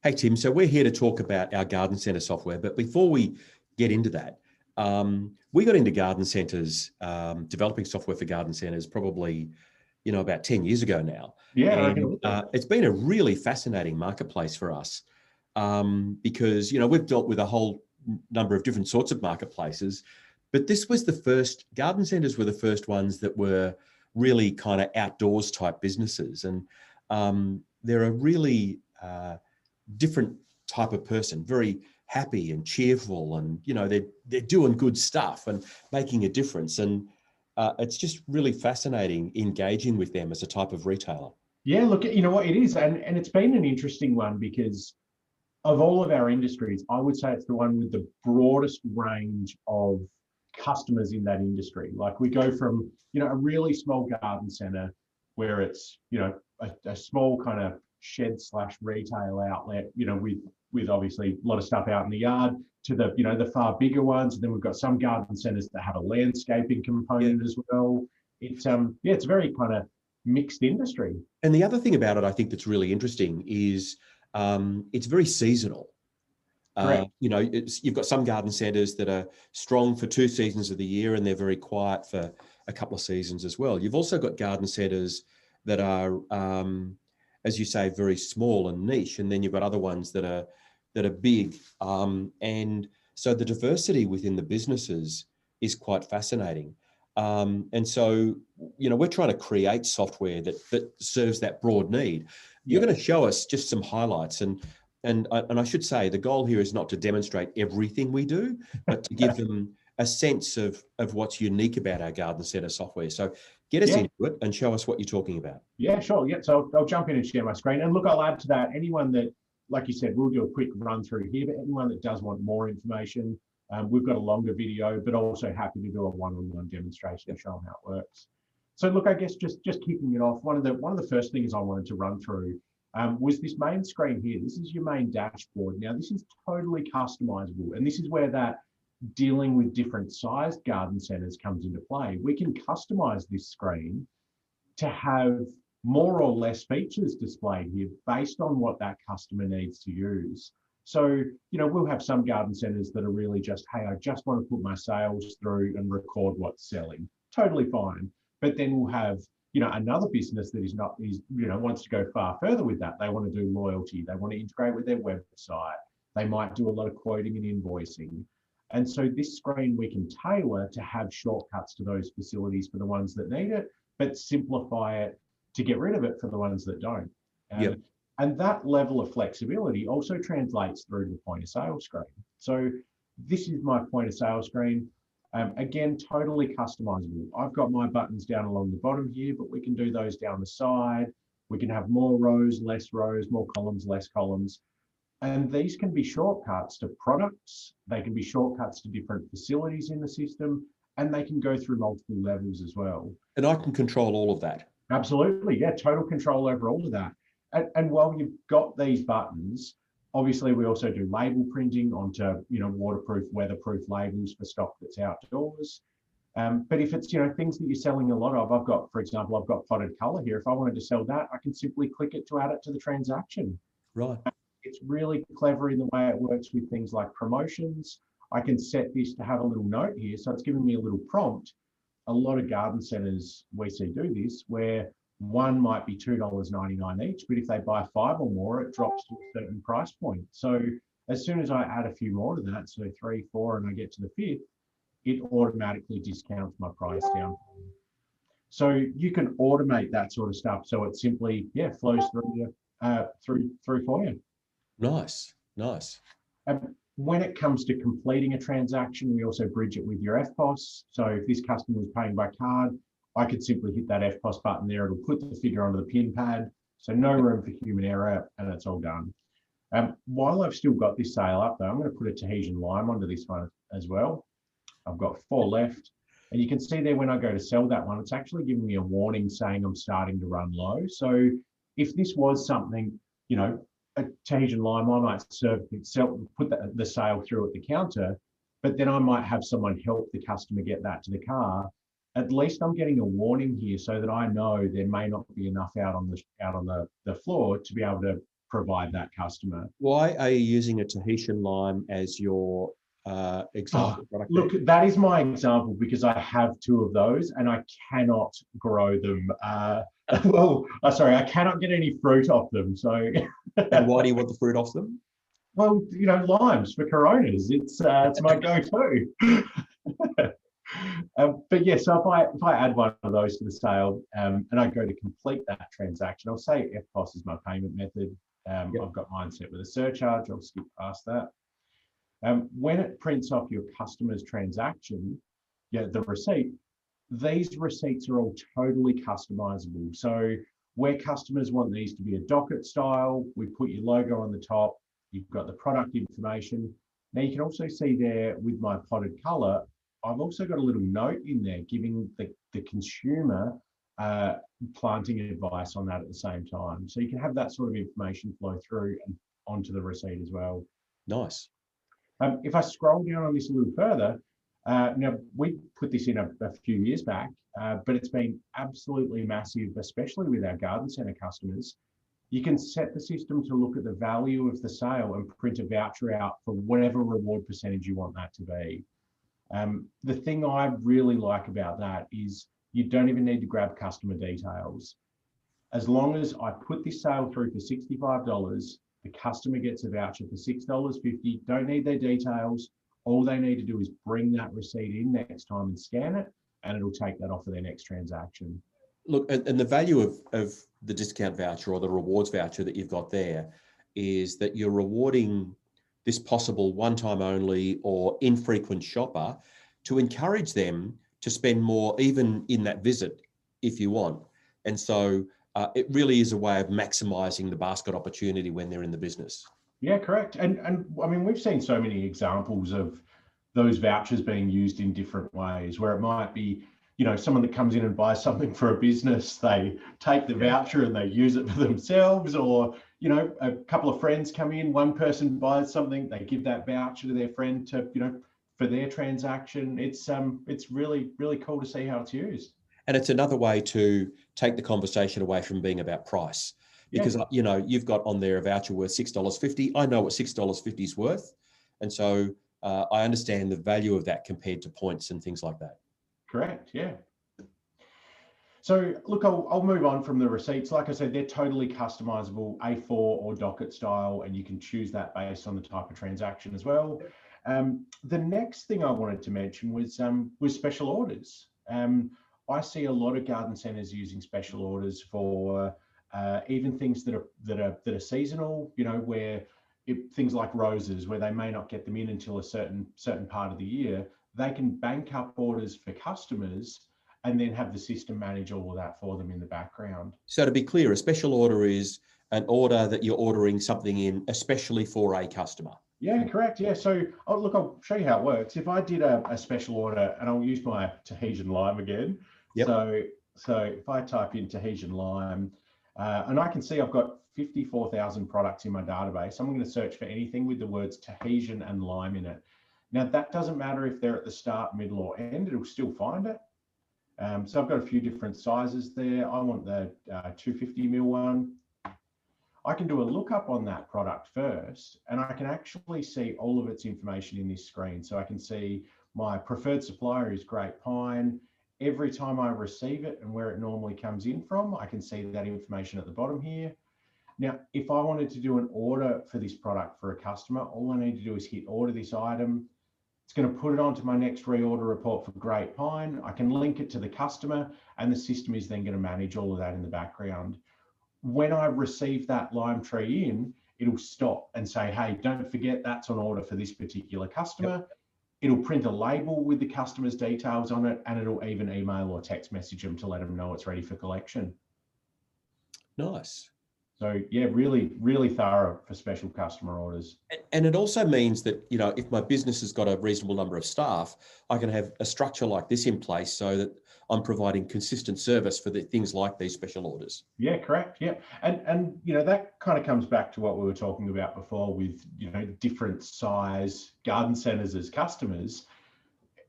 Hey, Tim. So we're here to talk about our garden centre software. But before we get into that, we got into garden centres, developing software for garden centres probably, about 10 years ago now. Yeah, I And reckon also. it's been a really fascinating marketplace for us because, we've dealt with a whole number of different sorts of marketplaces. But this was the first, garden centres were the first ones that were really kind of outdoors type businesses. And they're a really different type of person, very happy and cheerful, and they're doing good stuff and making a difference. And it's just really fascinating engaging with them as a type of retailer. Yeah, look, you know what it is, and it's been an interesting one because of all of our industries, I would say it's the one with the broadest range of customers in that industry. Like we go from, a really small garden centre where it's, a small kind of shed slash retail outlet, with obviously a lot of stuff out in the yard, to the far bigger ones. And then we've got some garden centres that have a landscaping component as well. It's it's very kind of mixed industry. And the other thing about it, I think that's really interesting is it's very seasonal. Correct. You've got some garden centres that are strong for 2 seasons of the year and they're very quiet for a couple of seasons as well. You've also got garden centres that are, as you say, very small and niche, and then you've got other ones that are big. And so the diversity within the businesses is quite fascinating. And so, we're trying to create software that serves that broad need. You're going to show us just some highlights, and I should say the goal here is not to demonstrate everything we do, but to give them a sense of what's unique about our garden centre software. So get us into it and show us what you're talking about. Yeah, sure. Yeah, so I'll jump in and share my screen. And look, I'll add to that, anyone that, like you said, we'll do a quick run through here, but anyone that does want more information, we've got a longer video, but also happy to do a one-on-one demonstration to show them how it works. So look, I guess just kicking it off, one of the first things I wanted to run through was this main screen here. This is your main dashboard. Now, this is totally customizable, and this is where that dealing with different sized garden centers comes into play. We can customize this screen to have more or less features displayed here based on what that customer needs to use. So, we'll have some garden centers that are really just, hey, I just want to put my sales through and record what's selling. Totally fine. But then we'll have, another business that wants to go far further with that. They want to do loyalty. They want to integrate with their website. They might do a lot of quoting and invoicing. And so this screen we can tailor to have shortcuts to those facilities for the ones that need it, but simplify it to get rid of it for the ones that don't. And that level of flexibility also translates through to the point of sale screen. So this is my point of sale screen. Again, totally customizable. I've got my buttons down along the bottom here, but we can do those down the side. We can have more rows, more columns, less columns. And these can be shortcuts to products. They can be shortcuts to different facilities in the system, and they can go through multiple levels as well. And I can control all of that. Absolutely. Yeah, total control over all of that. And while you've got these buttons, obviously we also do label printing onto, waterproof, weatherproof labels for stock that's outdoors. But if it's, things that you're selling a lot of, for example, I've got potted colour here. If I wanted to sell that, I can simply click it to add it to the transaction. Right. It's really clever in the way it works with things like promotions. I can set this to have a little note here. So it's giving me a little prompt. A lot of garden centres we see do this, where one might be $2.99 each, but if they buy 5 or more, it drops to a certain price point. So as soon as I add a few more to that, so 3, 4, and I get to the 5th, it automatically discounts my price down. So you can automate that sort of stuff. So it simply, flows through for you. Nice. When it comes to completing a transaction, we also bridge it with your FPOS. So if this customer was paying by card, I could simply hit that FPOS button there. It'll put the figure onto the PIN pad. So no room for human error, and it's all done. While I've still got this sale up, though, I'm going to put a Tahitian lime onto this one as well. I've got 4 left. And you can see there when I go to sell that one, it's actually giving me a warning saying I'm starting to run low. So if this was something, a Tahitian lime, I might put the sale through at the counter, but then I might have someone help the customer get that to the car. At least I'm getting a warning here so that I know there may not be enough out on the floor to be able to provide that customer. Why are you using a Tahitian lime as your example product? Look, that is my example because I have two of those and I cannot grow them. Sorry, I cannot get any fruit off them. So, and why do you want the fruit off them? Well, limes for Coronas. It's my go-to. But yeah, so if I add one of those to the sale and I go to complete that transaction, I'll say FPOS is my payment method. Yep. I've got mine set with a surcharge. I'll skip past that. When it prints off your customer's transaction, the receipt, these receipts are all totally customizable. So where customers want these to be a docket style, we put your logo on the top, you've got the product information. Now you can also see there with my potted color, I've also got a little note in there giving the consumer planting advice on that at the same time. So you can have that sort of information flow through and onto the receipt as well. Nice. If I scroll down on this a little further, now we put this in a few years back, but it's been absolutely massive, especially with our garden centre customers. You can set the system to look at the value of the sale and print a voucher out for whatever reward percentage you want that to be. The thing I really like about that is you don't even need to grab customer details. As long as I put this sale through for $65, the customer gets a voucher for $6.50. Don't need their details. All they need to do is bring that receipt in next time and scan it, and it'll take that off of their next transaction. Look, and the value of the discount voucher or the rewards voucher that you've got there is that you're rewarding this possible one-time only or infrequent shopper to encourage them to spend more even in that visit if you want. And so it really is a way of maximising the basket opportunity when they're in the business. Yeah, correct. And I mean, we've seen so many examples of those vouchers being used in different ways where it might be, someone that comes in and buys something for a business, they take the voucher and they use it for themselves, or, a couple of friends come in, one person buys something, they give that voucher to their friend to, for their transaction. It's really, really cool to see how it's used. And it's another way to take the conversation away from being about price. Because, you've got on there a voucher worth $6.50. I know what $6.50 is worth. And so I understand the value of that compared to points and things like that. Correct, yeah. So look, I'll move on from the receipts. Like I said, they're totally customizable, A4 or docket style, and you can choose that based on the type of transaction as well. The next thing I wanted to mention was special orders. I see a lot of garden centres using special orders for even things that are seasonal, where things like roses, where they may not get them in until a certain part of the year, they can bank up orders for customers and then have the system manage all of that for them in the background. So to be clear, a special order is an order that you're ordering something in especially for a customer. Yeah, correct. Yeah. So look, I'll show you how it works. If I did a special order, and I'll use my Tahitian lime again. Yep. So if I type in Tahitian lime, and I can see I've got 54,000 products in my database. I'm going to search for anything with the words Tahitian and lime in it. Now, that doesn't matter if they're at the start, middle, or end, it'll still find it. So I've got a few different sizes there. I want the 250ml one. I can do a lookup on that product first, and I can actually see all of its information in this screen. So I can see my preferred supplier is Great Pine. Every time I receive it and where it normally comes in from, I can see that information at the bottom here. Now, if I wanted to do an order for this product for a customer, all I need to do is hit order this item. It's going to put it onto my next reorder report for Great Pine. I can link it to the customer, and the system is then going to manage all of that in the background. When I receive that lime tree in, it'll stop and say, hey, don't forget that's on order for this particular customer. Yep. It'll print a label with the customer's details on it, and it'll even email or text message them to let them know it's ready for collection. Nice. So yeah, really, really thorough for special customer orders. And it also means that, if my business has got a reasonable number of staff, I can have a structure like this in place so that I'm providing consistent service for the things like these special orders. Yeah, correct. Yeah. And that kind of comes back to what we were talking about before with, different size garden centers as customers.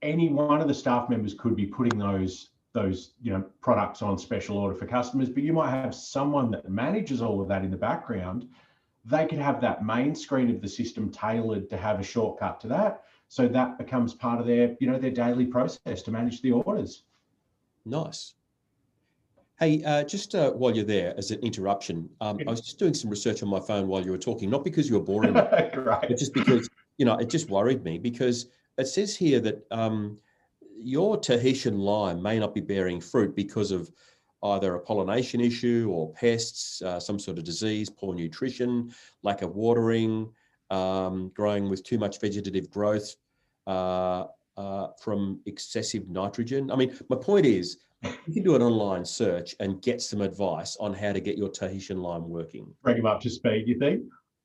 Any one of the staff members could be putting those products on special order for customers, but you might have someone that manages all of that in the background they could have that main screen of the system tailored to have a shortcut to that. So that becomes part of their, their daily process to manage the orders. Nice. Hey, just while you're there, as an interruption, I was just doing some research on my phone while you were talking, not because you were boring me, but just because, it just worried me, because it says here that your Tahitian lime may not be bearing fruit because of either a pollination issue or pests, some sort of disease, poor nutrition, lack of watering, growing with too much vegetative growth from excessive nitrogen. I mean, my point is, you can do an online search and get some advice on how to get your Tahitian lime working. Bring them up to speed, you think?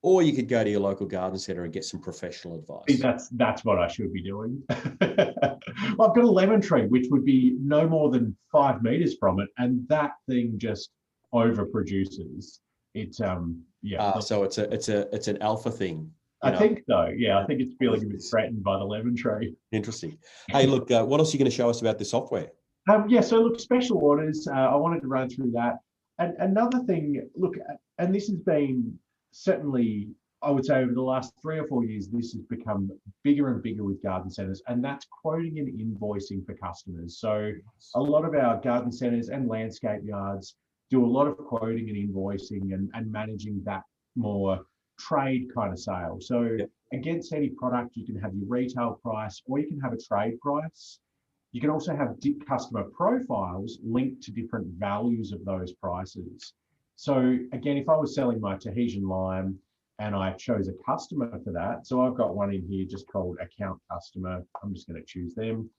Or you could go to your local garden centre and get some professional advice. I think that's what I should be doing. Well, I've got a lemon tree, which would be no more than 5 meters from it, and that thing just overproduces. It's so it's an alpha thing. I think so. Yeah, I think it's feeling a bit threatened by the lemon tree. Interesting. Hey, look, what else are you going to show us about this software? So look, special orders. I wanted to run through that. And another thing, look, and this has been certainly, I would say, over the last 3 or 4 years, this has become bigger and bigger with garden centres, and that's quoting and invoicing for customers. So a lot of our garden centres and landscape yards do a lot of quoting and invoicing and managing that more trade kind of sale. So against any product, you can have your retail price or you can have a trade price. You can also have customer profiles linked to different values of those prices. So again, if I was selling my Tahitian lime and I chose a customer for that, so I've got one in here just called account customer. I'm just going to choose them.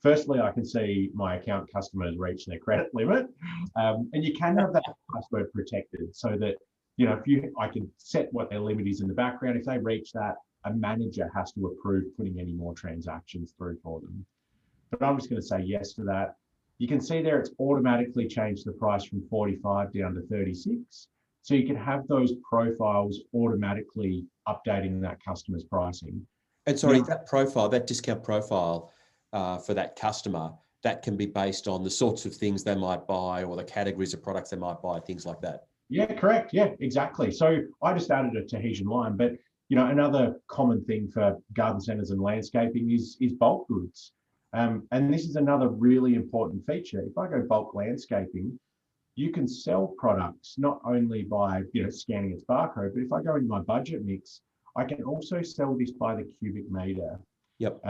Firstly, I can see my account customer has reached their credit limit, and you can have that password protected so that I can set what their limit is in the background. If they reach that, a manager has to approve putting any more transactions through for them. But I'm just going to say yes to that. You can see there it's automatically changed the price from 45 down to 36. So you can have those profiles automatically updating that customer's pricing. And sorry, that discount profile for that customer, that can be based on the sorts of things they might buy or the categories of products they might buy, things like that. Yeah, correct. Yeah, exactly. So I just added a Tahitian lime, but another common thing for garden centres and landscaping is bulk goods. And this is another really important feature. If I go bulk landscaping, you can sell products not only by scanning its barcode, but if I go into my budget mix, I can also sell this by the cubic metre. Yep.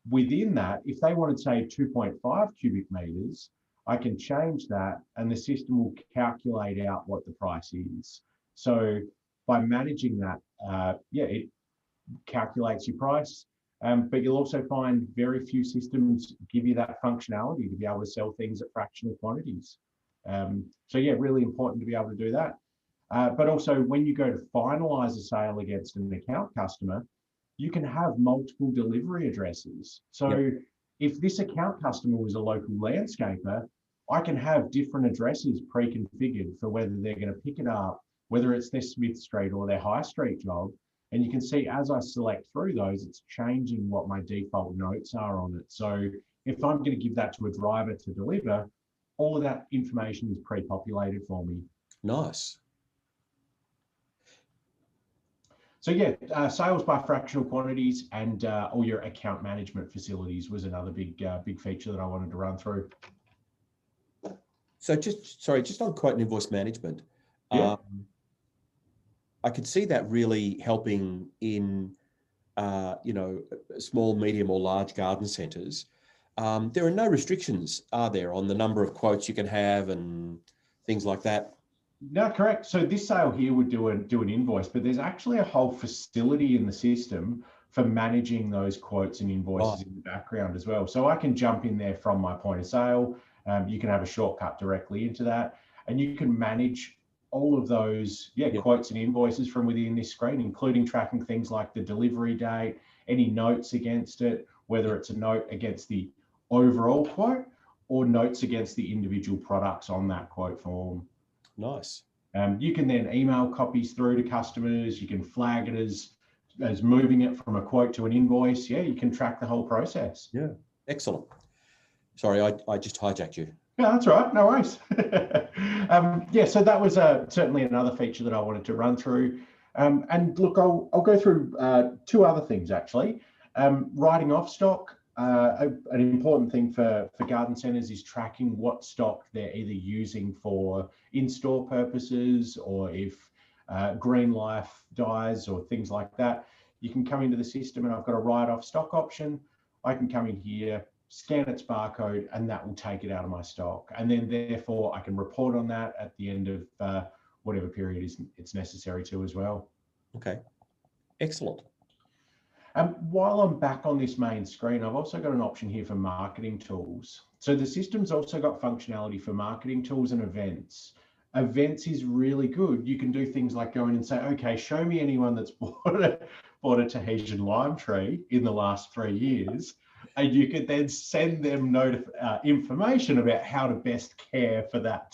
Within that, if they wanted, say, 2.5 cubic metres, I can change that and the system will calculate out what the price is. So by managing that, it calculates your price. But you'll also find very few systems give you that functionality to be able to sell things at fractional quantities. So yeah, really important to be able to do that. But also when you go to finalize a sale against an account customer, you can have multiple delivery addresses. So if this account customer was a local landscaper, I can have different addresses pre-configured for whether they're going to pick it up, whether it's their Smith Street or their High Street job. And you can see as I select through those, it's changing what my default notes are on it. So if I'm going to give that to a driver to deliver, all of that information is pre-populated for me. Nice. So yeah, sales by fractional quantities and all your account management facilities was another big feature that I wanted to run through. So just on quote and invoice management, I could see that really helping in, small, medium or large garden centres. There are no restrictions, are there, on the number of quotes you can have and things like that? No, correct. So this sale here would do an invoice, but there's actually a whole facility in the system for managing those quotes and invoices in the background as well. So I can jump in there from my point of sale. You can have a shortcut directly into that, and you can manage all of those quotes and invoices from within this screen, including tracking things like the delivery date, any notes against it, whether it's a note against the overall quote or notes against the individual products on that quote form. Nice. You can then email copies through to customers. You can flag it as moving it from a quote to an invoice. Yeah, you can track the whole process. Yeah, excellent. Sorry, I just hijacked you. Yeah, that's all right. No worries. Yeah, so that was certainly another feature that I wanted to run through. And look, I'll go through two other things actually. Writing off stock. An important thing for garden centres is tracking what stock they're either using for in-store purposes, or if green life dies or things like that. You can come into the system and I've got a write-off stock option. I can come in here, scan its barcode, and that will take it out of my stock. And then therefore I can report on that at the end of whatever period it's necessary to as well. Okay, excellent. While I'm back on this main screen, I've also got an option here for marketing tools. So the system's also got functionality for marketing tools and events. Events is really good. You can do things like go in and say, okay, show me anyone that's bought a Tahitian lime tree in the last 3 years. And you could then send them information about how to best care for that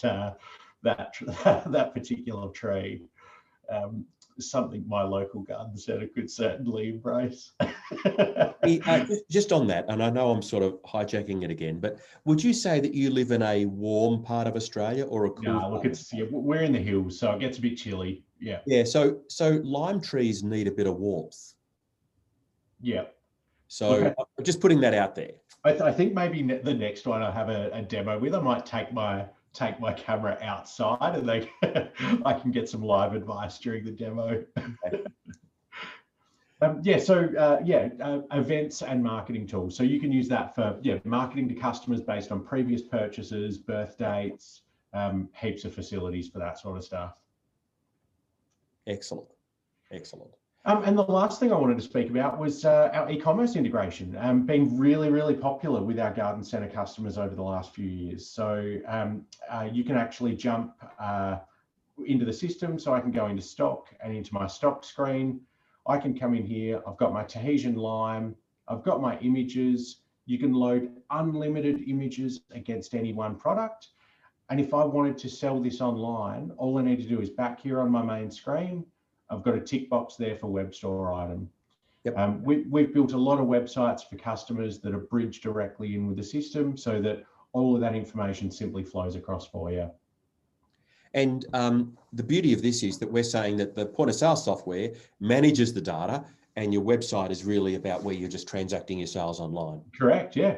particular tree. Something my local garden centre could certainly embrace. Just on that, and I know I'm sort of hijacking it again, but would you say that you live in a warm part of Australia or a cool? No, look, we're in the hills, so it gets a bit chilly. Yeah. Yeah. So lime trees need a bit of warmth. Yeah. So okay. I'm just putting that out there. I think maybe the next one I have a demo with, I might take my camera outside and I can get some live advice during the demo. Okay. Events and marketing tools. So you can use that for marketing to customers based on previous purchases, birth dates, heaps of facilities for that sort of stuff. Excellent, excellent. And the last thing I wanted to speak about was our e-commerce integration, being really, really popular with our garden centre customers over the last few years. So you can actually jump into the system. So I can go into stock and into my stock screen. I can come in here. I've got my Tahitian lime. I've got my images. You can load unlimited images against any one product. And if I wanted to sell this online, all I need to do is back here on my main screen. I've got a tick box there for web store item. Yep. We've built a lot of websites for customers that are bridged directly in with the system so that all of that information simply flows across for you. And the beauty of this is that we're saying that the point of sale software manages the data and your website is really about where you're just transacting your sales online. Correct, yeah.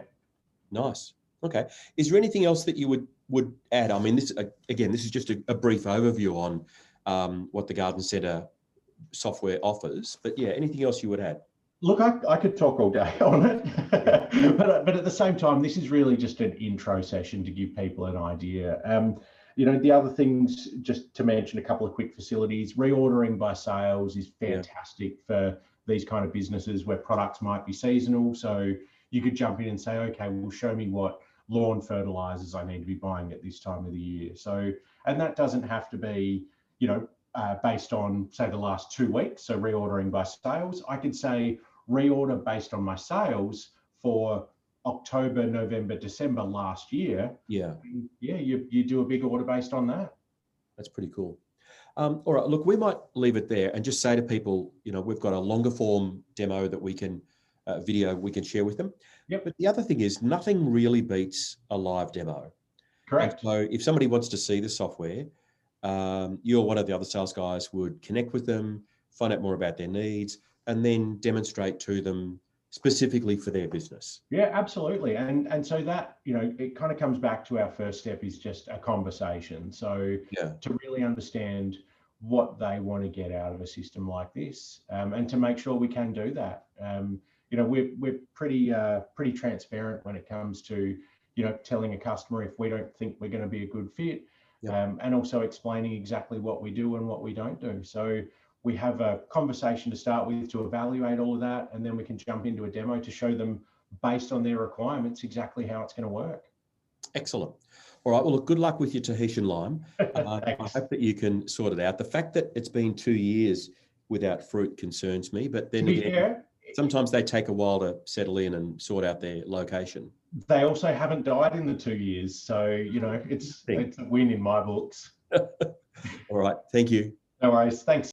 Nice. Okay. Is there anything else that you would add? I mean, this is just a brief overview on what the garden centre software offers, but yeah, anything else you would add? Look, I could talk all day on it, but at the same time, this is really just an intro session to give people an idea. The other things, just to mention a couple of quick facilities, reordering by sales is fantastic for these kind of businesses where products might be seasonal. So you could jump in and say, okay, well, show me what lawn fertilizers I need to be buying at this time of the year. So, and that doesn't have to be, based on, say, the last 2 weeks. So reordering by sales, I could say reorder based on my sales for October, November, December last year. Yeah. Yeah, you do a big order based on that. That's pretty cool. All right, look, we might leave it there and just say to people, we've got a longer form demo that we can, video we can share with them. Yep. But the other thing is nothing really beats a live demo. Correct. And so if somebody wants to see the software, you or one of the other sales guys would connect with them, find out more about their needs, and then demonstrate to them specifically for their business. Yeah, absolutely. And so that, it kind of comes back to our first step is just a conversation. So to really understand what they want to get out of a system like this, and to make sure we can do that. We're pretty transparent when it comes to, telling a customer if we don't think we're going to be a good fit, and also explaining exactly what we do and what we don't do. So we have a conversation to start with to evaluate all of that, and then we can jump into a demo to show them based on their requirements exactly how it's going to work. Excellent. All right. Well, look, good luck with your Tahitian lime. I hope that you can sort it out. The fact that it's been 2 years without fruit concerns me, but then again, sometimes they take a while to settle in and sort out their location. They also haven't died in the 2 years. So, it's a win in my books. All right. Thank you. No worries. Thanks.